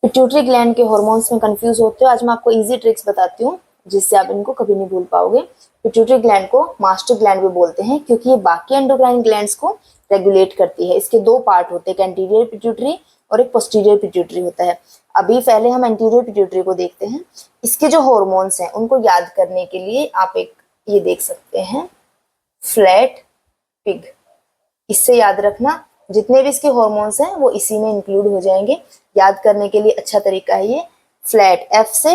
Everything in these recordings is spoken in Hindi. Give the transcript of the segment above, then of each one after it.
पिट्यूटरी ग्लैंड के हॉर्मोन्स में कंफ्यूज होते हो, आज मैं आपको इजी ट्रिक्स बताती हूँ जिससे आप इनको कभी नहीं भूल पाओगे। पिट्यूटरी ग्लैंड को मास्टर ग्लैंड भी बोलते हैं क्योंकि ये बाकी एंडोक्राइन ग्लैंड्स को रेगुलेट करती है। इसके दो पार्ट होते हैं, एक एंटीरियर पिट्यूटरी और एक पोस्टीरियर पिट्यूटरी होता है। अभी पहले हम एंटीरियर पिट्यूटरी को देखते हैं। इसके जो हॉर्मोन्स हैं उनको याद करने के लिए आप एक ये देख सकते हैं, फ्लैट पिग। इससे याद रखना, जितने भी इसके हॉर्मोन्स हैं वो इसी में इंक्लूड हो जाएंगे। याद करने के लिए अच्छा तरीका है ये फ्लैट, एफ से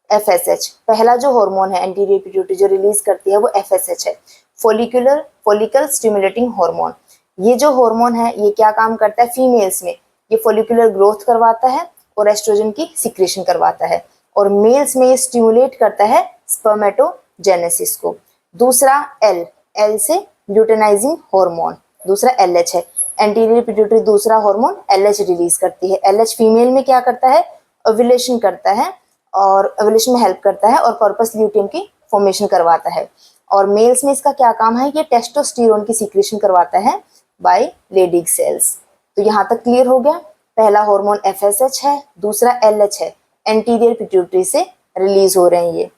एफएसएच। पहला जो हार्मोन है एंटीरियर पिट्यूटरी जो रिलीज करती है वो एफएसएच है, फॉलिकल स्टिमुलेटिंग हार्मोन। ये जो हार्मोन है ये क्या काम करता है फीमेल्स में, ये फॉलिकुलर ग्रोथ करवाता है और एस्ट्रोजन की सिक्रेशन करवाता है, और मेल्स में ये स्टिमुलेट करता है स्पर्मेटोजेनेसिस को। दूसरा एल से ल्यूटेनाइजिंग हार्मोन, दूसरा एलएच है। एंटीरियर पिट्यूटरी दूसरा हार्मोन एलएच रिलीज करती है। एलएच फीमेल में क्या करता है, ओव्यूलेशन करता है और ओव्यूलेशन में हेल्प करता है और कॉर्पस ल्यूटियम की फॉर्मेशन करवाता है। और मेल्स में इसका क्या काम है, ये टेस्टोस्टेरोन की सीक्रेशन करवाता है बाय लेडिग सेल्स। तो यहाँ तक क्लियर हो गया। पहला हार्मोन एफएसएच है, दूसरा एलएच है, एंटीरियर पिट्यूटरी से रिलीज हो रहे हैं ये।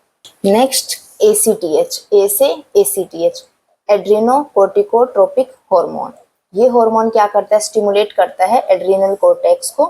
नेक्स्ट एसीटीएच, ए से एसीटीएच, एड्रेनोकोर्टिकोट्रोपिक हार्मोन। ये हार्मोन क्या करता है, स्टिमुलेट करता है एड्रिनल कॉर्टेक्स को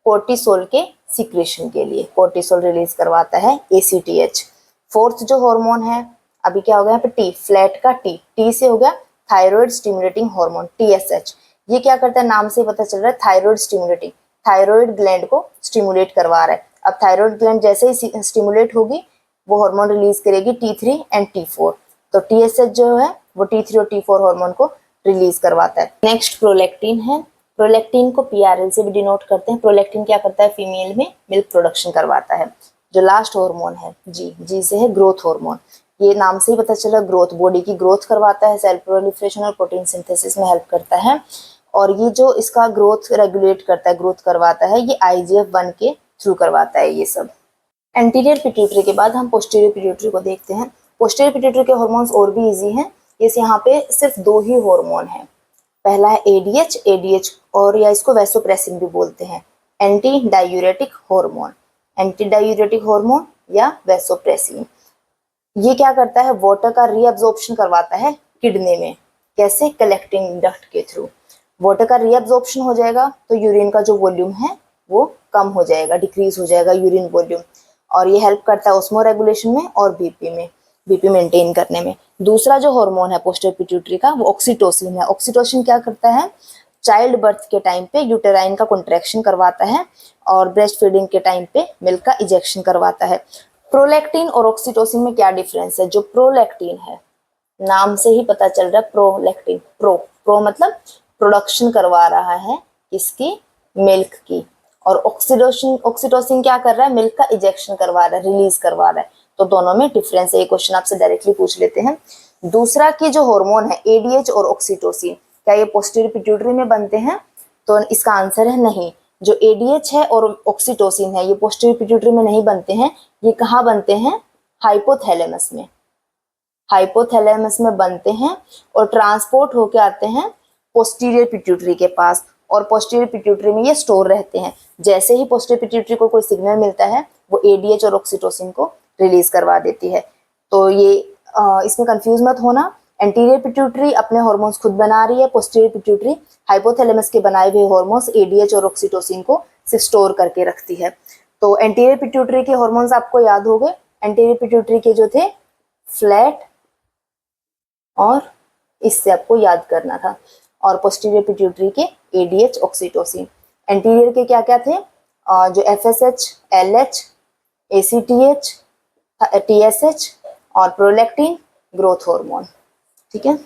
कोर्टिसोल के सिक्रेशन के लिए, कोर्टिसोल रिलीज करवाता है एसीटीएच। फोर्थ जो हार्मोन है, अभी क्या हो गया यहाँ पे टी, फ्लैट का टी से हो गया थायराइड स्टिमुलेटिंग हार्मोन टीएसएच। ये क्या करता है, नाम से पता चल रहा है थायराइड स्टिमुलेटिंग, थायराइड ग्लैंड को स्टिमुलेट करवा रहा है। अब थायराइड ग्लैंड जैसे ही स्टिमुलेट होगी वो हार्मोन रिलीज करेगी T3 एंड T4। तो टीएसएच जो है वो T3 और T4 हार्मोन को रिलीज करवाता है। नेक्स्ट प्रोलैक्टिन है। प्रोलैक्टिन को पीआरएल से भी डिनोट करते हैं। प्रोलैक्टिन क्या करता है, फीमेल में मिल्क प्रोडक्शन करवाता है। जो लास्ट हार्मोन है जी से है ग्रोथ हार्मोन। ये नाम से ही पता चला, ग्रोथ, बॉडी की ग्रोथ करवाता है, सेल प्रोलिफरेशन और प्रोटीन सिंथेसिस में हेल्प करता है। और ये जो इसका ग्रोथ रेगुलेट करता है, ग्रोथ करवाता है, ये IGF-1 के थ्रू करवाता है ये सब। एंटीरियर पिट्यूटरी के बाद हम पोस्टीरियर पिट्यूटरी को देखते हैं। पोस्टीरियर पिट्यूटरी के हार्मोन्स और भी इजी हैं। इस यहाँ पे सिर्फ दो ही हार्मोन है। पहला है एडीएच और या इसको वैसोप्रेसिन भी बोलते हैं, anti diuretic hormone, anti diuretic hormone या वैसोप्रेसिन। ये क्या करता है, वाटर का रीअब्जॉर्प्शन करवाता है किडनी में। कैसे, कलेक्टिंग डक्ट के थ्रू। वाटर का रीअब्जॉर्प्शन हो जाएगा तो यूरिन का जो वॉल्यूम है वो कम हो जाएगा, डिक्रीज हो जाएगा यूरिन वॉल्यूम। और ये हेल्प करता है ऑस्मो रेगुलेशन में और बीपी मेंटेन करने में। दूसरा जो हार्मोन है पोस्टीरियर पिट्यूटरी का वो ऑक्सीटोसिन है। ऑक्सीटोसिन क्या करता है, चाइल्ड बर्थ के टाइम पे यूटेराइन का कॉन्ट्रैक्शन करवाता है और ब्रेस्ट फीडिंग के टाइम पे मिल्क का इजेक्शन करवाता है। प्रोलैक्टिन और ऑक्सीटोसिन में क्या डिफरेंस है, जो प्रोलैक्टिन है नाम से ही पता चल रहा है प्रोलैक्टिन, प्रो मतलब प्रोडक्शन करवा रहा है किसकी, मिल्क की। और ऑक्सीटोसिन क्या कर रहा है, मिल्क का इजेक्शन करवा रहा है, रिलीज करवा रहा है। तो दोनों में डिफरेंस है, ये क्वेश्चन आपसे डायरेक्टली पूछ लेते हैं। दूसरा की जो हार्मोन है एडीएच और ऑक्सीटोसिन, क्या ये पोस्टीरियर पिट्यूटरी में बनते हैं, तो इसका आंसर है नहीं। जो एडीएच है और ऑक्सीटोसिन है ये पोस्टीरियर पिट्यूटरी में नहीं बनते हैं। ये कहाँ बनते हैं, हाइपोथैलेमस में, हाइपोथैलेमस में बनते हैं और ट्रांसपोर्ट होके आते हैं पोस्टीरियर पिट्यूटरी के पास, और पोस्टीरियर पिट्यूटरी में ये स्टोर रहते हैं। जैसे ही पोस्टीरियर पिट्यूटरी को कोई सिग्नल मिलता है वो एडीएच और ऑक्सीटोसिन को रिलीज करवा देती है। तो ये इसमें कंफ्यूज मत होना, एंटीरियर पिट्यूटरी अपने हार्मोन्स खुद बना रही है, पोस्टीरियर पिट्यूटरी हाइपोथैलेमस के बनाए हुए हार्मोन्स एडीएच और ऑक्सीटोसिन को सिर्फ स्टोर करके रखती है। तो एंटीरियर पिट्यूटरी के हार्मोन्स आपको याद हो गए। एंटीरियर पिट्यूटरी के जो थे फ्लैट और इससे आपको याद करना था, और पोस्टीरियर पिट्यूटरी के एडीएच ऑक्सीटोसिन। एंटीरियर के क्या क्या थे, जो एफएसएच, एलएच, एसीटीएच, टीएसएच और प्रोलैक्टिन, ग्रोथ हार्मोन। ठीक है।